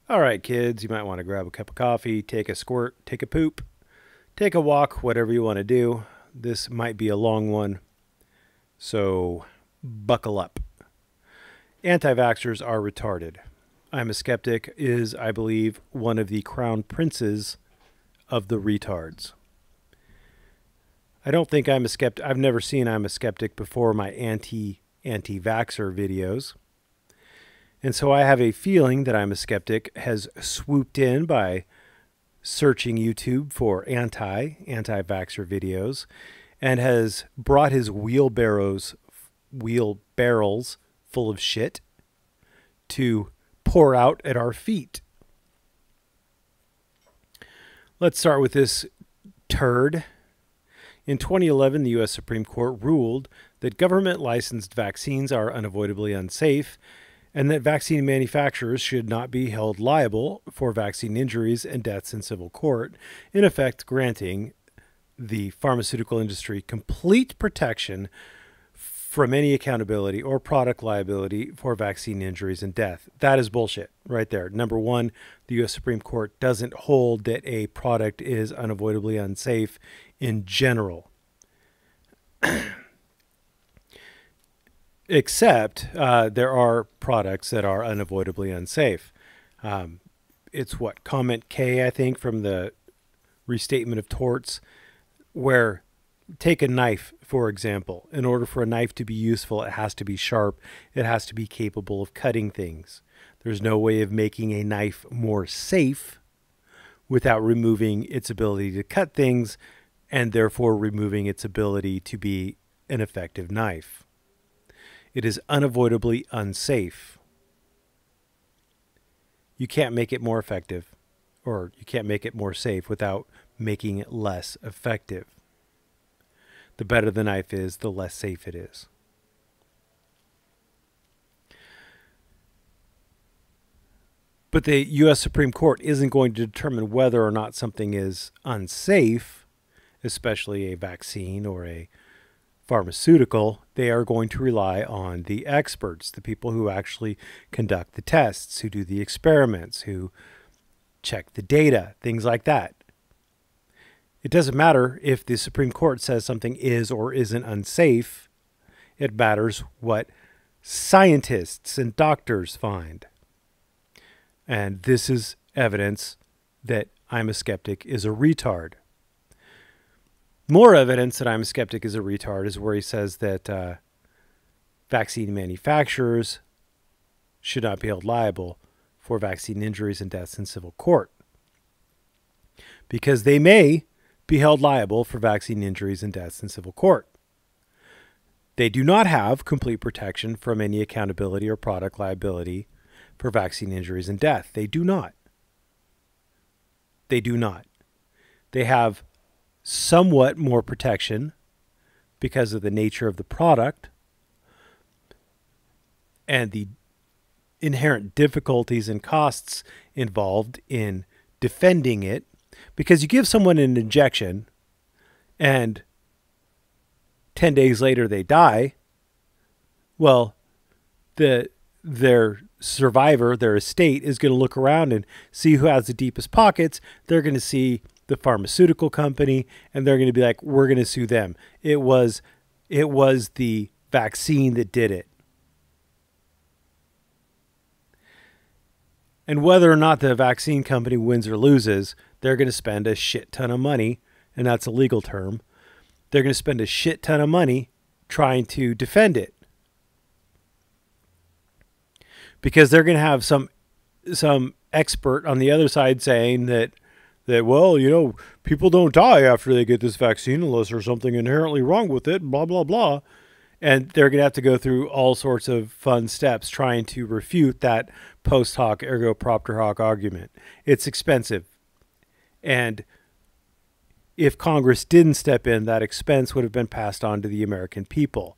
All right, kids, you might want to grab a cup of coffee, take a squirt, take a poop, take a walk, whatever you want to do. This might be a long one, so buckle up. Anti-vaxxers are retarded. I'm a Skeptic is, I believe, one of the crown princes of the retards. I don't think I'm a skeptic. I've never seen I'm a Skeptic before my anti-vaxxer videos. And so I have a feeling that I'm a Skeptic has swooped in by searching YouTube for anti-vaxxer videos and has brought his wheelbarrows full of shit to pour out at our feet. Let's start with this turd. In 2011, the U.S. Supreme Court ruled that government-licensed vaccines are unavoidably unsafe and that vaccine manufacturers should not be held liable for vaccine injuries and deaths in civil court, in effect granting the pharmaceutical industry complete protection from any accountability or product liability for vaccine injuries and death. That is bullshit right there. Number one, the U.S. Supreme Court doesn't hold that a product is unavoidably unsafe in general. Except there are products that are unavoidably unsafe. It's what, comment K, I think, from the Restatement of Torts, where take a knife, for example. In order for a knife to be useful, it has to be sharp. It has to be capable of cutting things. There's no way of making a knife more safe without removing its ability to cut things and therefore removing its ability to be an effective knife. It is unavoidably unsafe. You can't make it more effective, or you can't make it more safe without making it less effective. The better the knife is, the less safe it is. But the U.S. Supreme Court isn't going to determine whether or not something is unsafe, especially a vaccine or a pharmaceutical. They are going to rely on the experts, the people who actually conduct the tests, who do the experiments, who check the data, things like that. It doesn't matter if the Supreme Court says something is or isn't unsafe. It matters what scientists and doctors find. And this is evidence that I'm a Skeptic is a retard. More evidence that I'm a Skeptic is a retard is where he says that vaccine manufacturers should not be held liable for vaccine injuries and deaths in civil court. Because they may be held liable for vaccine injuries and deaths in civil court. They do not have complete protection from any accountability or product liability for vaccine injuries and death. They do not. They do not. They have somewhat more protection because of the nature of the product and the inherent difficulties and costs involved in defending it. Because you give someone an injection and 10 days later they die, well, their survivor, their estate, is going to look around and see who has the deepest pockets. They're going to see the pharmaceutical company, and they're going to be like, we're going to sue them. It was the vaccine that did it. And whether or not the vaccine company wins or loses, they're going to spend a shit ton of money, and that's a legal term. They're going to spend a shit ton of money trying to defend it. Because they're going to have some expert on the other side saying that well, you know, people don't die after they get this vaccine unless there's something inherently wrong with it, blah, blah, blah. And they're going to have to go through all sorts of fun steps trying to refute that post hoc ergo propter hoc argument. It's expensive. And if Congress didn't step in, that expense would have been passed on to the American people,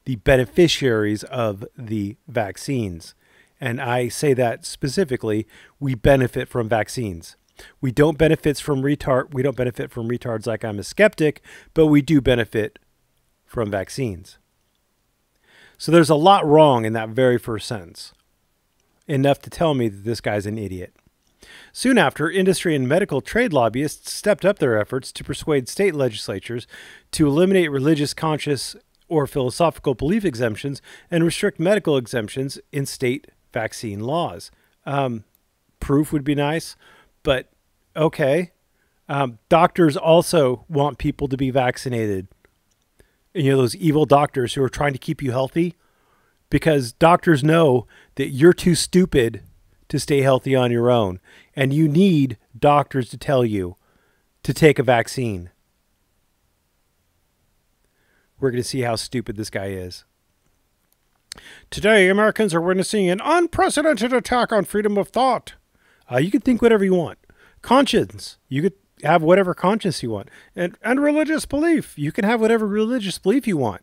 the beneficiaries of the vaccines. And I say that specifically, we benefit from vaccines. We don't benefit from retards like I'm a Skeptic, but we do benefit from vaccines. So there's a lot wrong in that very first sentence. Enough to tell me that this guy's an idiot. Soon after, industry and medical trade lobbyists stepped up their efforts to persuade state legislatures to eliminate religious, conscious, or philosophical belief exemptions and restrict medical exemptions in state vaccine laws. Proof would be nice, but okay. Doctors also want people to be vaccinated. You know, those evil doctors who are trying to keep you healthy, because doctors know that you're too stupid to stay healthy on your own, and you need doctors to tell you to take a vaccine. We're going to see how stupid this guy is. Today, Americans are witnessing an unprecedented attack on freedom of thought. You can think whatever you want. Conscience, you could have whatever conscience you want. And religious belief, you can have whatever religious belief you want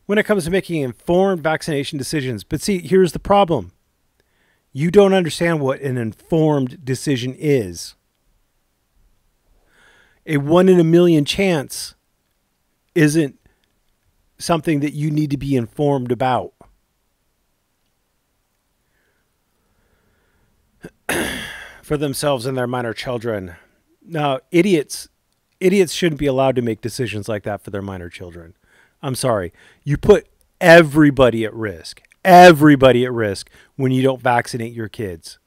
when it comes to making informed vaccination decisions. But see, here's the problem. You don't understand what an informed decision is. A 1 in a million chance isn't something that you need to be informed about. For themselves and their minor children. Now, idiots shouldn't be allowed to make decisions like that for their minor children. I'm sorry. You put everybody at risk. Everybody at risk when you don't vaccinate your kids.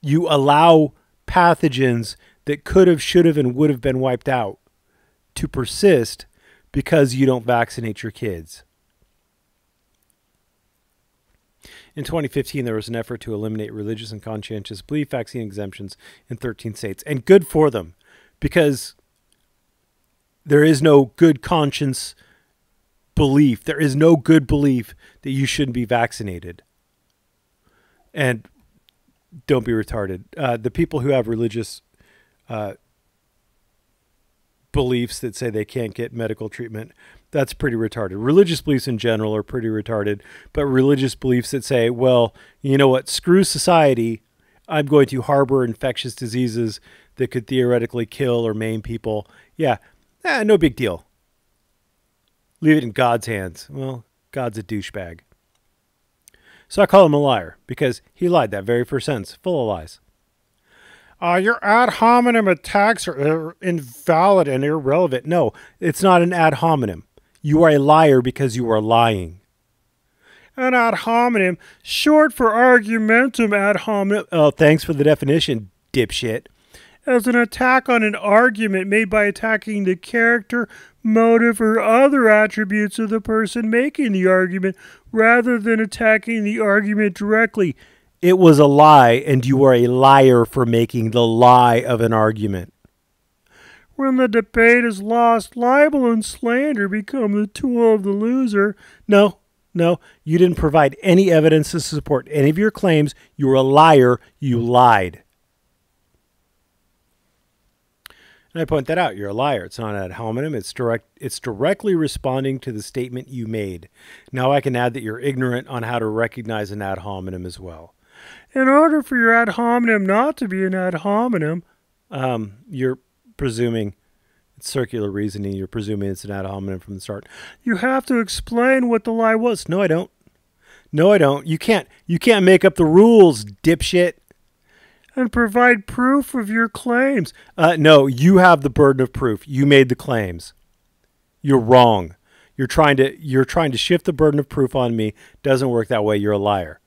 You allow pathogens that could have, should have, and would have been wiped out to persist because you don't vaccinate your kids. In 2015, there was an effort to eliminate religious and conscientious belief vaccine exemptions in 13 states. And good for them, because there is no good conscience belief. There is no good belief that you shouldn't be vaccinated. And don't be retarded. The people who have religious beliefs that say they can't get medical treatment, that's pretty retarded. Religious beliefs in general are pretty retarded, but religious beliefs that say, well, you know what, screw society, I'm going to harbor infectious diseases that could theoretically kill or maim people. Yeah, no big deal. Leave it in God's hands. Well, God's a douchebag. So I call him a liar because he lied that very first sentence, full of lies. Your ad hominem attacks are invalid and irrelevant. No, it's not an ad hominem. You are a liar because you are lying. An ad hominem, short for argumentum ad hominem. Oh, thanks for the definition, dipshit. As an attack on an argument made by attacking the character, motive, or other attributes of the person making the argument, rather than attacking the argument directly. It was a lie, and you are a liar for making the lie of an argument. When the debate is lost, libel and slander become the tool of the loser. No, you didn't provide any evidence to support any of your claims. You're a liar. You lied. And I point that out. You're a liar. It's not ad hominem. It's directly responding to the statement you made. Now I can add that you're ignorant on how to recognize an ad hominem as well. In order for your ad hominem not to be an ad hominem, you're presuming it's circular reasoning. You're presuming it's an ad hominem from the start. You have to explain what the lie was. No, I don't. No, I don't. You can't make up the rules, dipshit. And provide proof of your claims. No, you have the burden of proof. You made the claims. You're wrong. You're trying to shift the burden of proof on me. Doesn't work that way. You're a liar.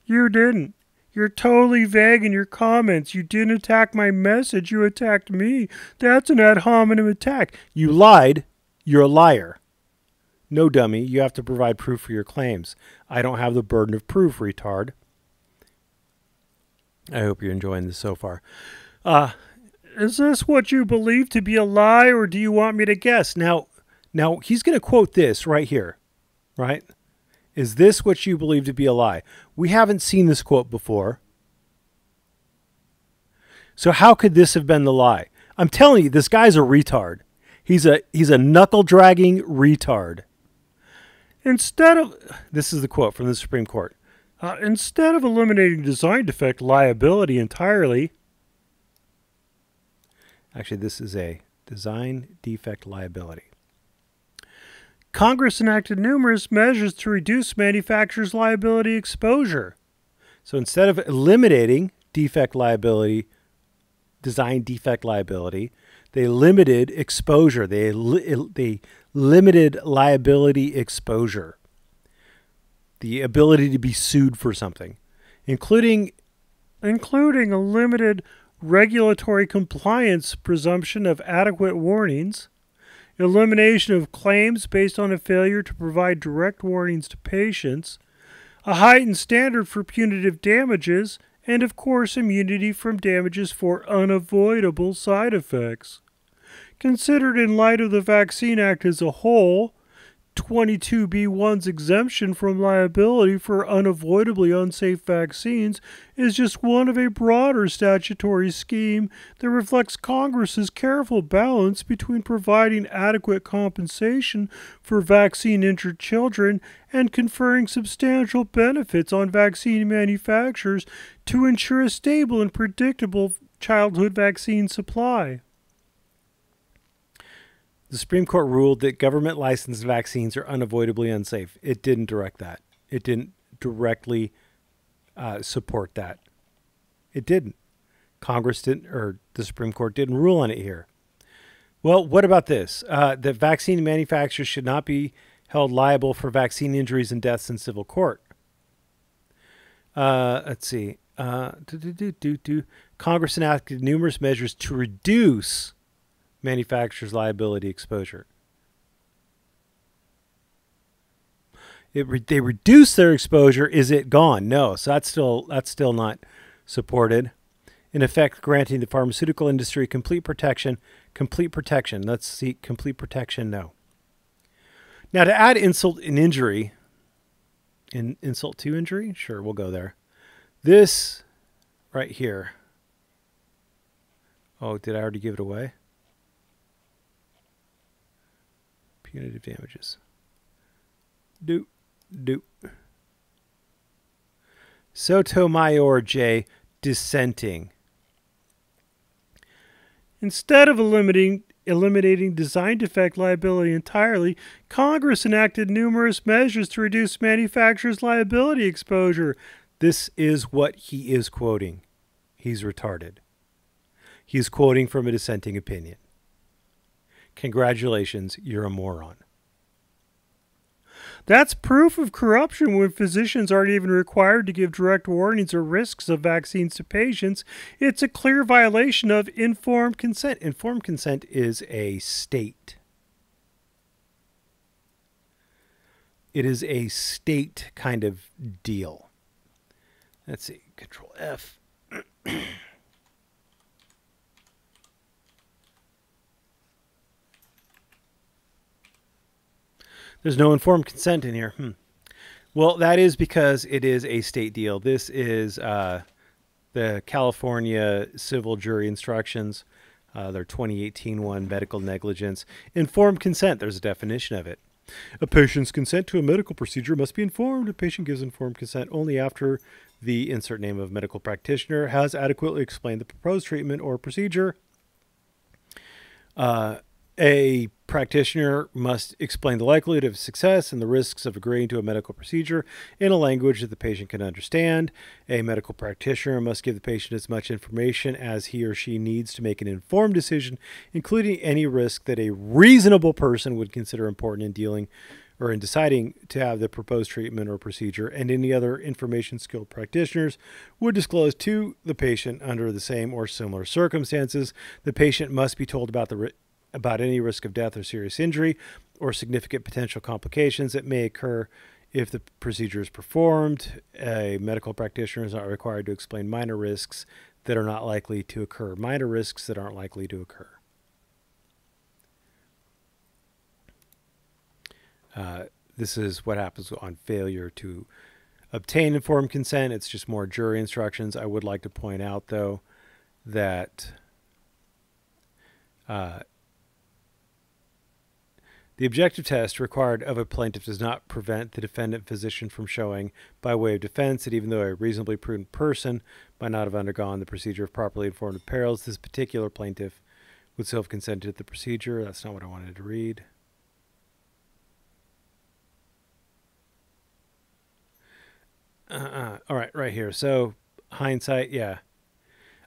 You didn't. You're totally vague in your comments. You didn't attack my message. You attacked me. That's an ad hominem attack. You lied. You're a liar. No, dummy. You have to provide proof for your claims. I don't have the burden of proof, retard. I hope you're enjoying this so far. Is this what you believe to be a lie, or do you want me to guess? Now he's going to quote this right here, right? Is this what you believe to be a lie? We haven't seen this quote before. So how could this have been the lie? I'm telling you, this guy's a retard. He's a knuckle-dragging retard. This is the quote from the Supreme Court. Instead of eliminating design defect liability entirely, actually this is a design defect liability, Congress enacted numerous measures to reduce manufacturers' liability exposure. So instead of eliminating defect liability, design defect liability, they limited exposure. They limited liability exposure, the ability to be sued for something, including a limited regulatory compliance presumption of adequate warnings, elimination of claims based on a failure to provide direct warnings to patients, a heightened standard for punitive damages, and of course immunity from damages for unavoidable side effects. Considered in light of the Vaccine Act as a whole, 22B1's exemption from liability for unavoidably unsafe vaccines is just one of a broader statutory scheme that reflects Congress's careful balance between providing adequate compensation for vaccine-injured children and conferring substantial benefits on vaccine manufacturers to ensure a stable and predictable childhood vaccine supply. The Supreme Court ruled that government-licensed vaccines are unavoidably unsafe. It didn't direct that. It didn't directly support that. It didn't. Congress didn't, or the Supreme Court didn't rule on it here. Well, what about this? That vaccine manufacturers should not be held liable for vaccine injuries and deaths in civil court. Let's see. Congress enacted numerous measures to reduce manufacturers' liability exposure. They reduce their exposure. Is it gone? No. So that's still not supported. In effect, granting the pharmaceutical industry complete protection. Complete protection. Let's see. Complete protection. No. Now, to add insult and injury, insult to injury. Sure, we'll go there. This right here. Oh, did I already give it away? Punitive damages. Sotomayor J. dissenting. Instead of eliminating design defect liability entirely, Congress enacted numerous measures to reduce manufacturers' liability exposure. This is what he is quoting. He's retarded. He's quoting from a dissenting opinion. Congratulations, you're a moron. That's proof of corruption when physicians aren't even required to give direct warnings or risks of vaccines to patients. It's a clear violation of informed consent. Informed consent is a state. It is a state kind of deal. Let's see, Control F. There's no informed consent in here. Well, that is because it is a state deal. This is the California Civil Jury Instructions, their 2018 one, medical negligence. Informed consent, there's a definition of it. A patient's consent to a medical procedure must be informed. A patient gives informed consent only after the insert name of medical practitioner has adequately explained the proposed treatment or procedure. A practitioner must explain the likelihood of success and the risks of agreeing to a medical procedure in a language that the patient can understand. A medical practitioner must give the patient as much information as he or she needs to make an informed decision, including any risk that a reasonable person would consider important in dealing or in deciding to have the proposed treatment or procedure, and any other information skilled practitioners would disclose to the patient under the same or similar circumstances. The patient must be told about any risk of death or serious injury or significant potential complications that may occur if the procedure is performed. A medical practitioner is not required to explain minor risks that are not likely to occur. Minor risks that aren't likely to occur. This is what happens on failure to obtain informed consent. It's just more jury instructions. I would like to point out, though, that the objective test required of a plaintiff does not prevent the defendant physician from showing, by way of defense, that even though a reasonably prudent person might not have undergone the procedure if properly informed of perils, this particular plaintiff would still have consented to the procedure. That's not what I wanted to read. All right, right here. So hindsight, yeah.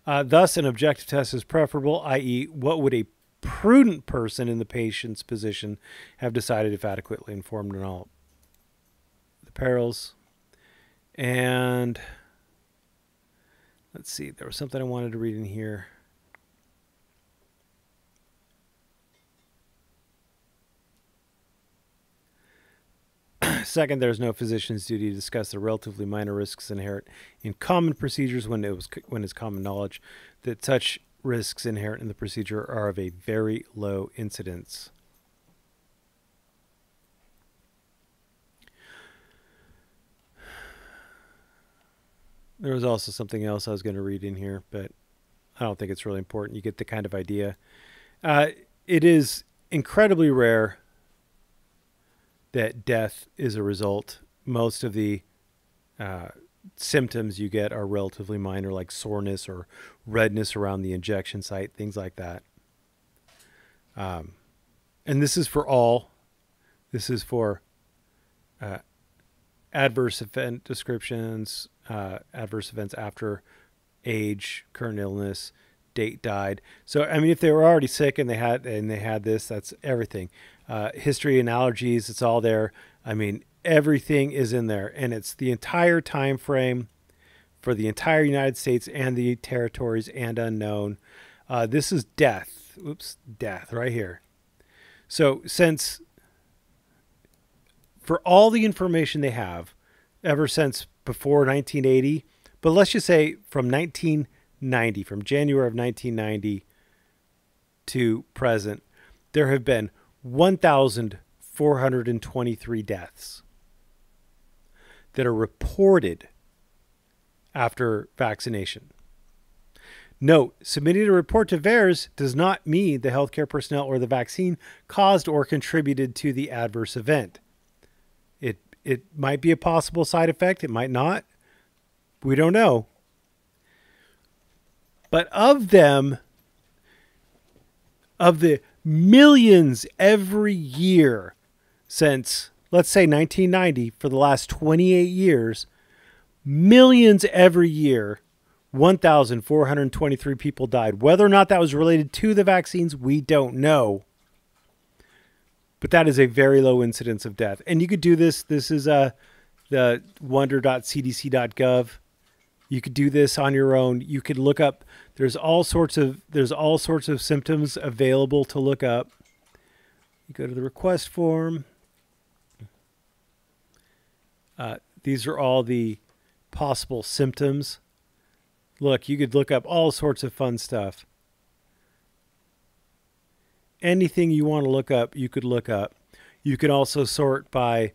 Thus, an objective test is preferable, i.e., what would a prudent person in the patient's position have decided if adequately informed on all the perils? And let's see, there was something I wanted to read in here. Second, there is no physician's duty to discuss the relatively minor risks inherent in common procedures when it's common knowledge that such risks inherent in the procedure are of a very low incidence. There was also something else I was going to read in here, but I don't think it's really important. You get the kind of idea. It is incredibly rare that death is a result. Most of the symptoms you get are relatively minor, like soreness or redness around the injection site, things like that. And this is for all. This is for adverse event descriptions, adverse events after age, current illness, date died. So, I mean, if they were already sick and they had this, that's everything. History and allergies, it's all there. I mean, everything is in there, and it's the entire time frame for the entire United States and the territories and unknown. This is death. Oops, death right here. So since for all the information they have ever since before 1980, but let's just say from 1990, from January of 1990 to present, there have been 1,423 deaths that are reported after vaccination. Note, submitting a report to VAERS does not mean the healthcare personnel or the vaccine caused or contributed to the adverse event. It might be a possible side effect. It might not. We don't know. But of them, of the millions every year since, let's say 1990, for the last 28 years, millions every year, 1,423 people died. Whether or not that was related to the vaccines, we don't know. But that is a very low incidence of death. And you could do this. This is the wonder.cdc.gov. You could do this on your own. You could look up. There's all sorts of symptoms available to look up. You go to the request form. These are all the possible symptoms. Look, you could look up all sorts of fun stuff. Anything you want to look up, you could look up. You can also sort by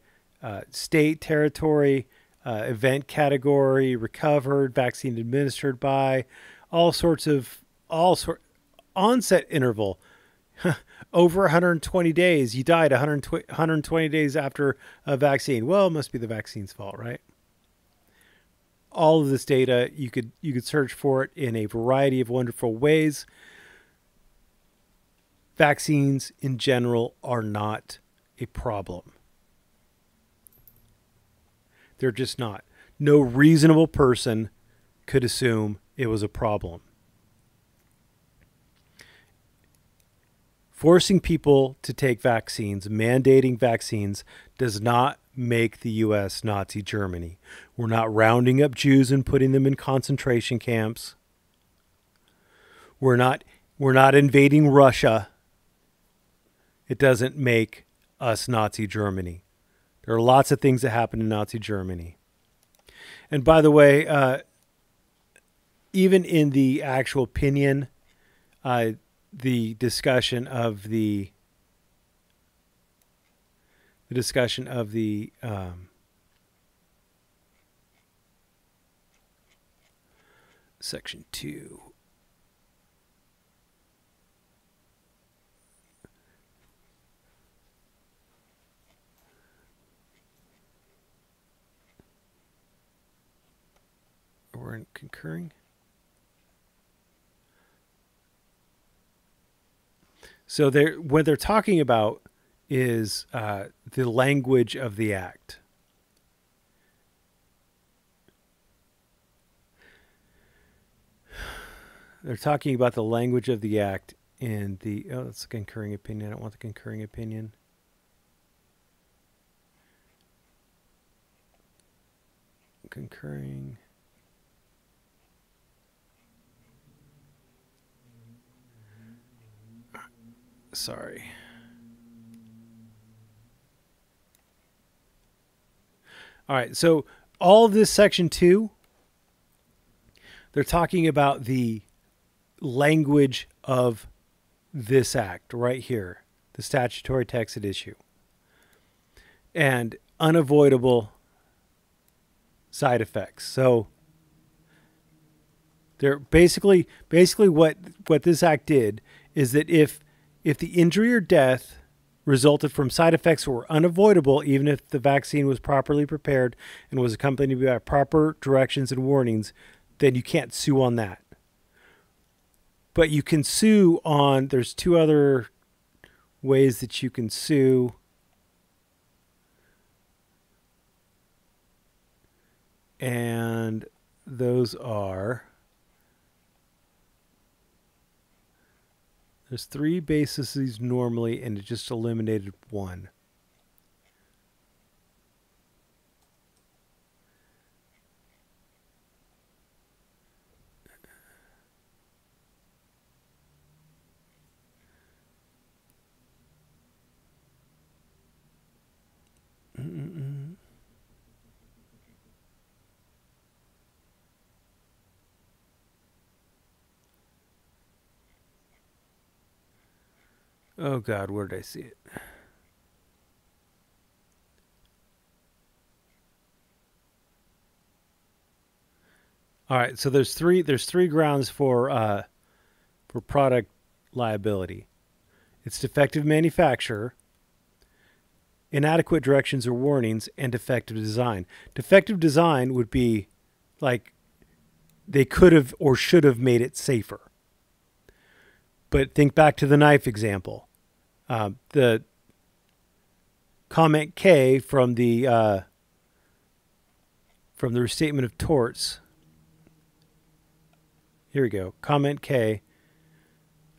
state, territory, event category, recovered, vaccine administered by, onset interval. Over 120 days. You died 120 days after a vaccine. Well, it must be the vaccine's fault, right? All of this data, you could search for it in a variety of wonderful ways. Vaccines in general are not a problem. They're just not. No reasonable person could assume it was a problem. Forcing people to take vaccines, mandating vaccines, does not make the U.S. Nazi Germany. We're not rounding up Jews and putting them in concentration camps. We're not invading Russia. It doesn't make us Nazi Germany. There are lots of things that happen in Nazi Germany. And by the way, even in the actual opinion, the discussion of the section 2. We're in concurring. So what they're talking about is the language of the act. they're talking about the language of the act in the, oh, that's a concurring opinion. I don't want the concurring opinion. Concurring. Sorry. All right, so all of this section 2, they're talking about the language of this act right here, the statutory text at issue, and unavoidable side effects. So they're basically what this act did is that if the injury or death resulted from side effects that were unavoidable, even if the vaccine was properly prepared and was accompanied by proper directions and warnings, then you can't sue on that. But you can sue on, there's 2 other ways that you can sue. And those are, there's 3 bases normally, and it just eliminated 1. Oh God, where did I see it? All right, so there's three grounds for product liability. It's defective manufacture, inadequate directions or warnings, and defective design. Defective design would be like they could have or should have made it safer. But think back to the knife example. The comment K from the restatement of torts. Here we go. Comment K.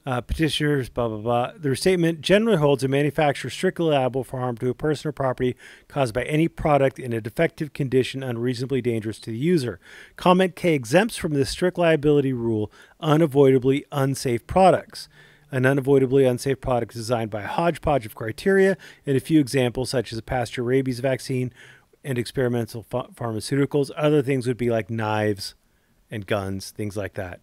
Petitioners, blah, blah, blah. The restatement generally holds a manufacturer strictly liable for harm to a person or property caused by any product in a defective condition unreasonably dangerous to the user. Comment K exempts from this strict liability rule unavoidably unsafe products. An unavoidably unsafe product is designed by a hodgepodge of criteria, and a few examples such as a pasture rabies vaccine and experimental pharmaceuticals. Other things would be like knives and guns, things like that.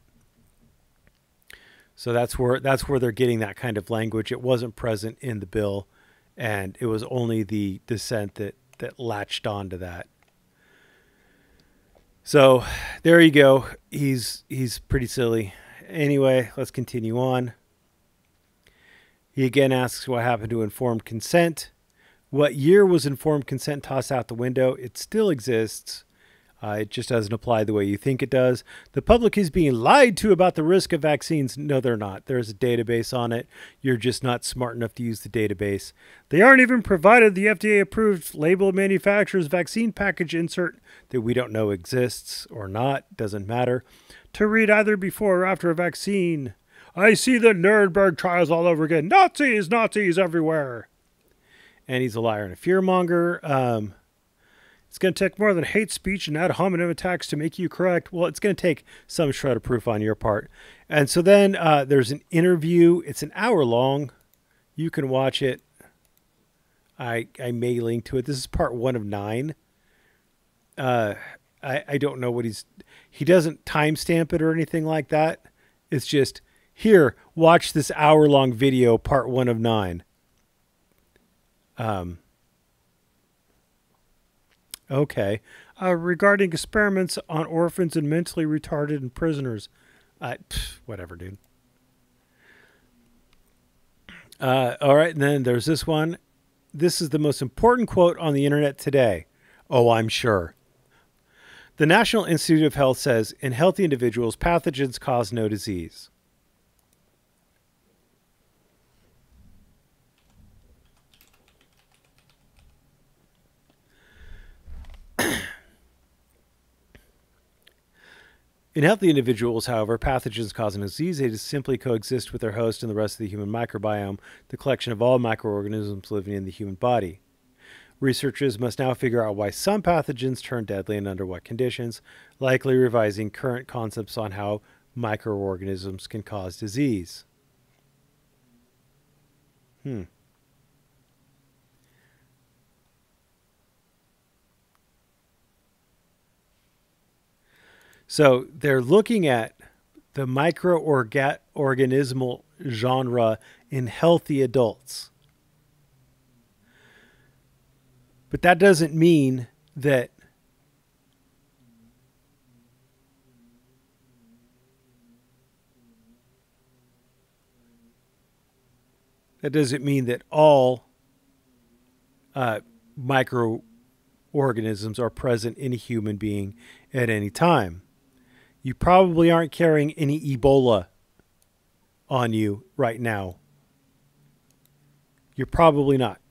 So that's where they're getting that kind of language. It wasn't present in the bill, and it was only the dissent that latched onto that. So there you go. He's pretty silly. Anyway, let's continue on. He again asks what happened to informed consent. What year was informed consent tossed out the window? It still exists. It just doesn't apply the way you think it does. The public is being lied to about the risk of vaccines. No, they're not. There's a database on it. You're just not smart enough to use the database. They aren't even provided the FDA-approved label manufacturer's vaccine package insert that we don't know exists or not. Doesn't matter. To read either before or after a vaccine. I see the Nuremberg trials all over again. Nazis, Nazis everywhere. And he's a liar and a fearmonger. It's going to take more than hate speech and ad hominem attacks to make you correct. Well, it's going to take some shred of proof on your part. And so then there's an interview. It's an hour long. You can watch it. I may link to it. This is part 1 of 9. I don't know what he doesn't timestamp it or anything like that. It's just, here, watch this hour long video, part 1 of 9. Okay. Regarding experiments on orphans and mentally retarded and prisoners. Whatever, dude. All right. And then there's this one. This is the most important quote on the internet today. Oh, I'm sure. The National Institute of Health says, in healthy individuals, pathogens cause no disease. In healthy individuals, however, pathogens causing disease, they just simply coexist with their host and the rest of the human microbiome, the collection of all microorganisms living in the human body. Researchers must now figure out why some pathogens turn deadly and under what conditions, likely revising current concepts on how microorganisms can cause disease. So they're looking at the microorganismal genre in healthy adults. But that doesn't mean that all microorganisms are present in a human being at any time. You probably aren't carrying any Ebola on you right now. You're probably not.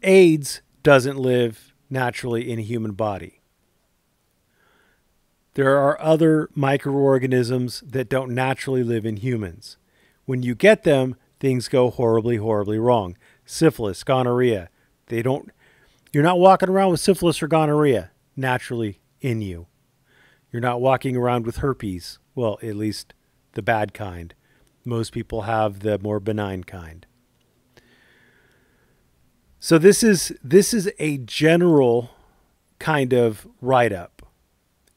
AIDS doesn't live naturally in a human body. There are other microorganisms that don't naturally live in humans. When you get them, things go horribly, horribly wrong. Syphilis, gonorrhea. You're not walking around with syphilis or gonorrhea naturally in you. You're not walking around with herpes. Well, at least the bad kind. Most people have the more benign kind. So this is a general kind of write-up.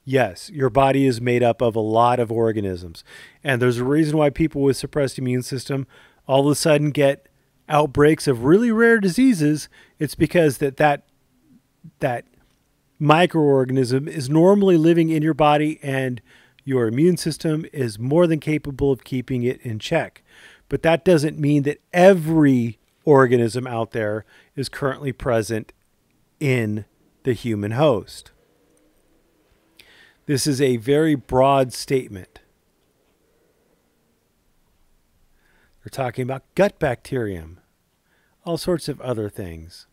Yes, your body is made up of a lot of organisms. And there's a reason why people with suppressed immune system all of a sudden get outbreaks of really rare diseases. It's because that microorganism is normally living in your body and your immune system is more than capable of keeping it in check. But that doesn't mean that every organism out there is currently present in the human host. This is a very broad statement. They're talking about gut bacterium, all sorts of other things.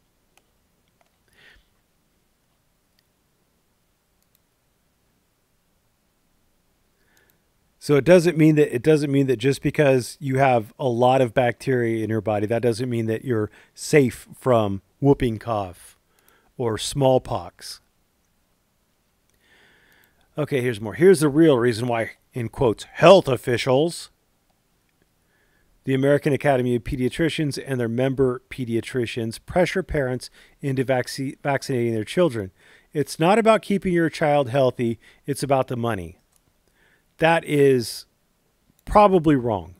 So it doesn't mean that just because you have a lot of bacteria in your body, that doesn't mean that you're safe from whooping cough or smallpox. Okay, here's more. Here's the real reason why, in quotes, health officials, the American Academy of Pediatricians and their member pediatricians pressure parents into vaccinating their children. It's not about keeping your child healthy. It's about the money. That is probably wrong.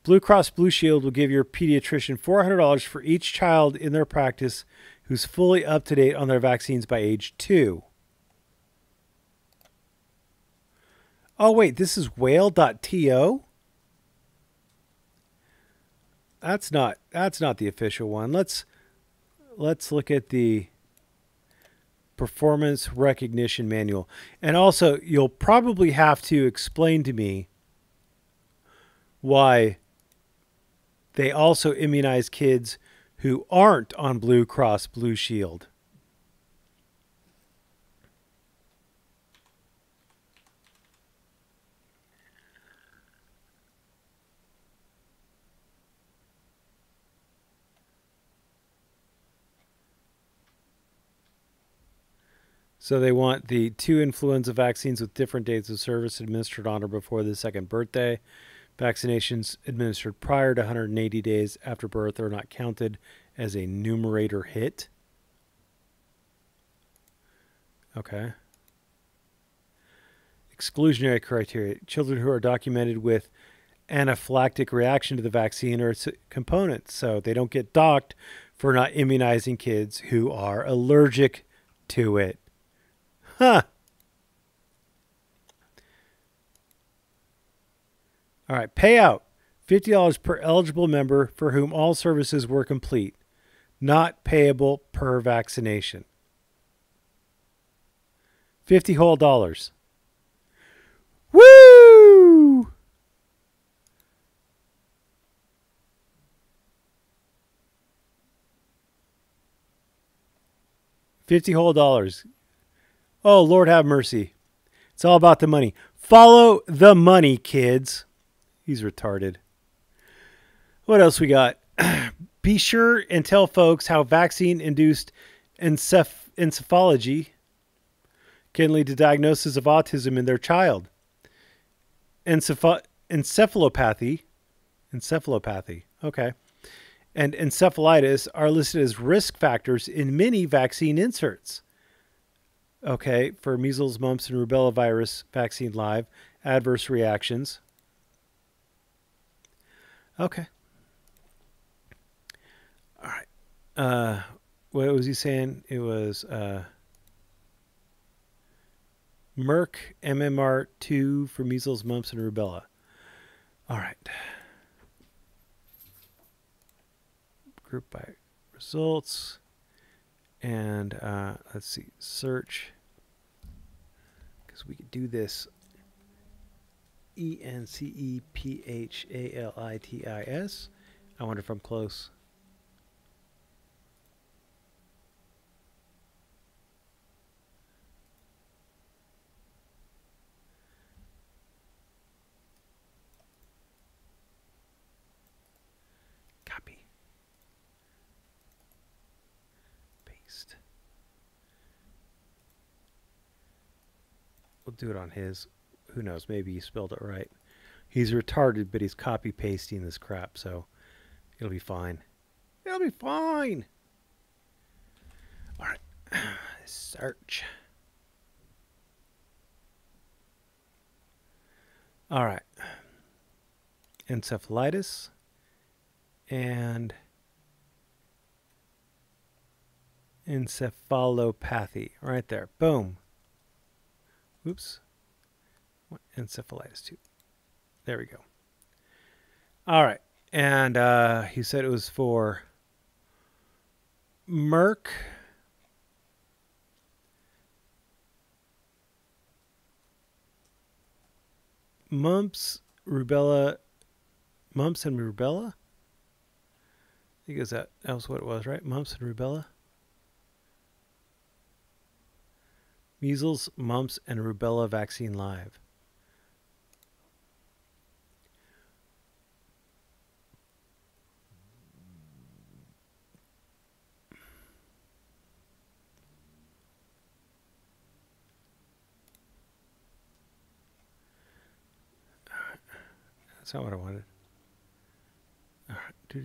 Blue Cross Blue Shield will give your pediatrician $400 for each child in their practice who's fully up to date on their vaccines by age 2. Oh, wait, this is whale.to? That's not the official one. Let's look at the Performance Recognition Manual. And also, you'll probably have to explain to me why they also immunize kids who aren't on Blue Cross Blue Shield. So they want the 2 influenza vaccines with different dates of service administered on or before the 2nd birthday. Vaccinations administered prior to 180 days after birth are not counted as a numerator hit. Okay. Exclusionary criteria. Children who are documented with anaphylactic reaction to the vaccine are components. So they don't get docked for not immunizing kids who are allergic to it. Huh. All right, payout. $50 per eligible member for whom all services were complete. Not payable per vaccination. $50 whole dollars. Woo! $50 whole dollars. Oh, Lord have mercy. It's all about the money. Follow the money, kids. He's retarded. What else we got? Be sure and tell folks how vaccine-induced encephalogy can lead to diagnosis of autism in their child. Encephalopathy, okay, and encephalitis are listed as risk factors in many vaccine inserts. Okay, for measles, mumps, and rubella virus vaccine live, adverse reactions. Okay. All right. What was he saying? It was Merck MMR2 for measles, mumps, and rubella. All right. Group by results. And let's see, search. Because we could do this. ENCEPHALITIS. I wonder if I'm close. Copy. Paste. We'll do it on his. Who knows? Maybe he spelled it right. He's retarded, but he's copy pasting this crap, so it'll be fine. It'll be fine. All right. Search. All right. Encephalitis and encephalopathy. Right there. Boom. Oops. Encephalitis too. There we go. All right. And he said it was for Merck. Mumps and rubella. I think that was what it was, right? Mumps and rubella. Measles, mumps, and rubella vaccine live. That's not what I wanted. All right. Do.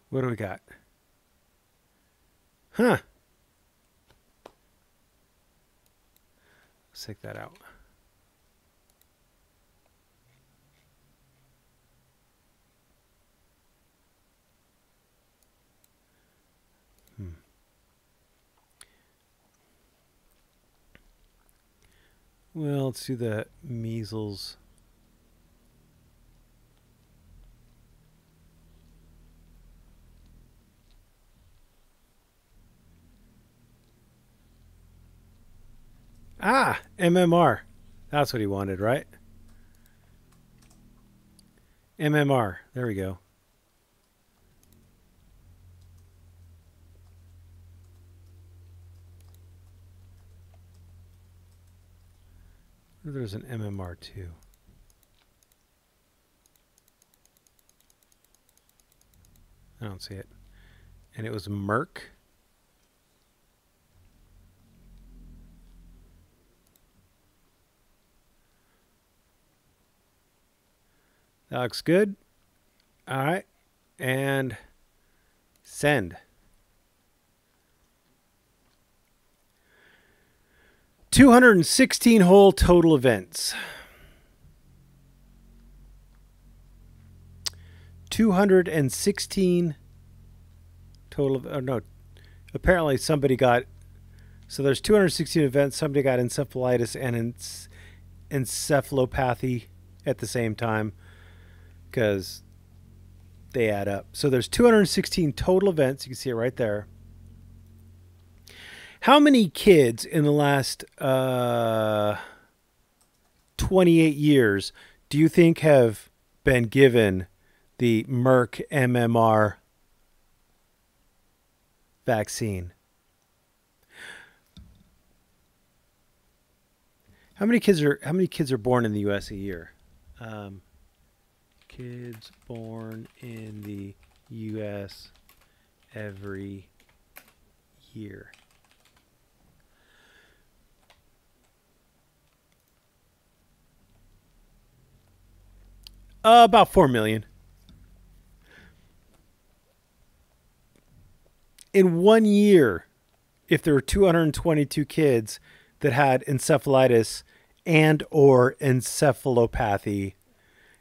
What do we got? Huh. Let's take that out. Well, let's do the measles. Ah, MMR. That's what he wanted, right? MMR. There we go. There's an MMR too. I don't see it. And it was Merck. That looks good. All right. And send. 216 whole total events. 216 total. No, apparently somebody got. So there's 216 events. Somebody got encephalitis and encephalopathy at the same time because they add up. So there's 216 total events. You can see it right there. How many kids in the last 28 years do you think have been given the Merck MMR vaccine? How many kids are born in the U.S. a year? Kids born in the U.S. every year. About 4 million. In 1 year, if there were 222 kids that had encephalitis and or encephalopathy,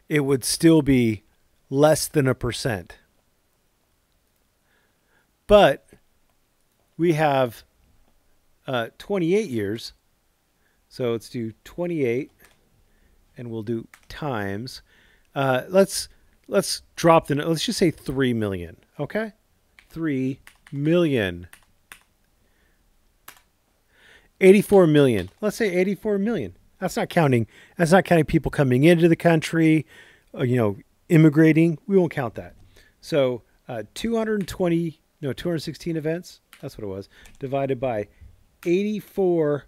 it would still be less than 1%. But we have 28 years. So let's do 28 and we'll do times. Let's drop the, let's just say 3 million. Okay. 3 million. 84 million. Let's say 84 million. That's not counting people coming into the country, immigrating. We won't count that. So 216 events. That's what it was. Divided by 84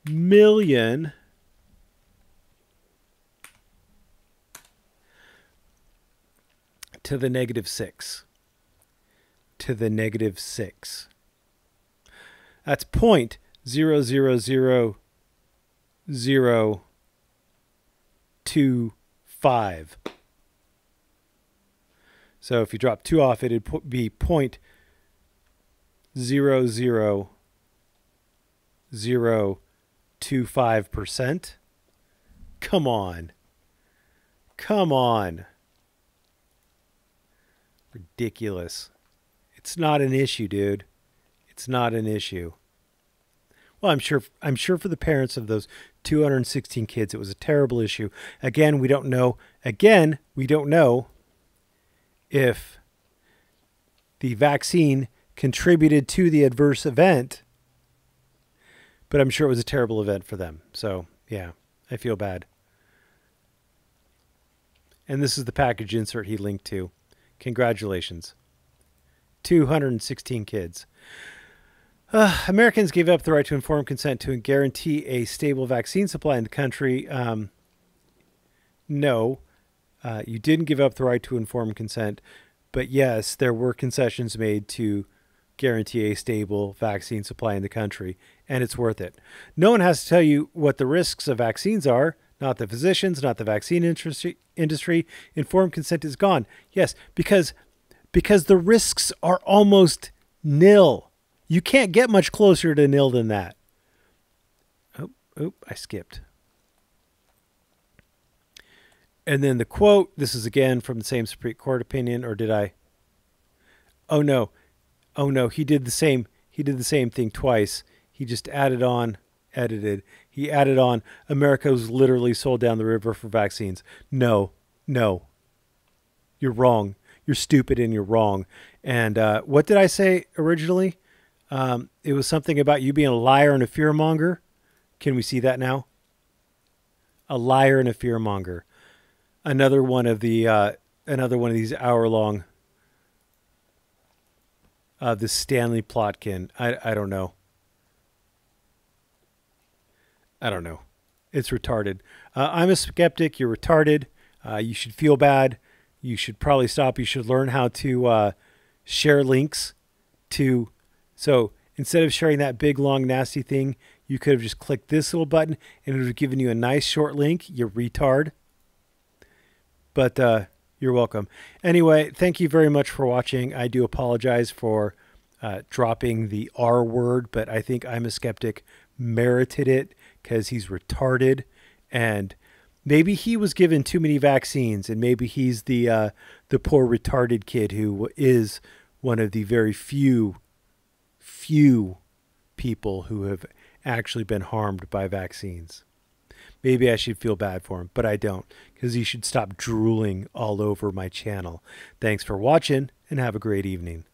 million. To the -6. To the -6. That's 0.00025. So if you drop 2 off, it'd be 0.00025%. Come on. Come on. Ridiculous. It's not an issue, dude. It's not an issue. Well, I'm sure for the parents of those 216 kids, it was a terrible issue. Again, we don't know. Again, we don't know if the vaccine contributed to the adverse event, but I'm sure it was a terrible event for them. So, yeah, I feel bad. And this is the package insert he linked to. Congratulations. 216 kids. Americans gave up the right to informed consent to guarantee a stable vaccine supply in the country. No, you didn't give up the right to informed consent. But yes, there were concessions made to guarantee a stable vaccine supply in the country, and it's worth it. No one has to tell you what the risks of vaccines are. Not the physicians, not the vaccine industry. Informed consent is gone. Yes, because the risks are almost nil. You can't get much closer to nil than that. Oh, I skipped. And then the quote, this is again from the same Supreme Court opinion, or did I? Oh no, he did the same thing twice. He just edited. He added on, America was literally sold down the river for vaccines. No. You're wrong. You're stupid and you're wrong. And what did I say originally? It was something about you being a liar and a fearmonger. Can we see that now? A liar and a fearmonger. Another one of these hour-long the Stanley Plotkin. I don't know. It's retarded. I'm a skeptic. You're retarded. You should feel bad. You should probably stop. You should learn how to share links to. So instead of sharing that big, long, nasty thing, you could have just clicked this little button and it would have given you a nice short link. You retard. But you're welcome. Anyway, thank you very much for watching. I do apologize for dropping the R word, but I think I'm a skeptic merited it because he's retarded, and maybe he was given too many vaccines, and maybe he's the poor retarded kid who is one of the very few people who have actually been harmed by vaccines. Maybe I should feel bad for him, but I don't, because he should stop drooling all over my channel. Thanks for watching, and have a great evening.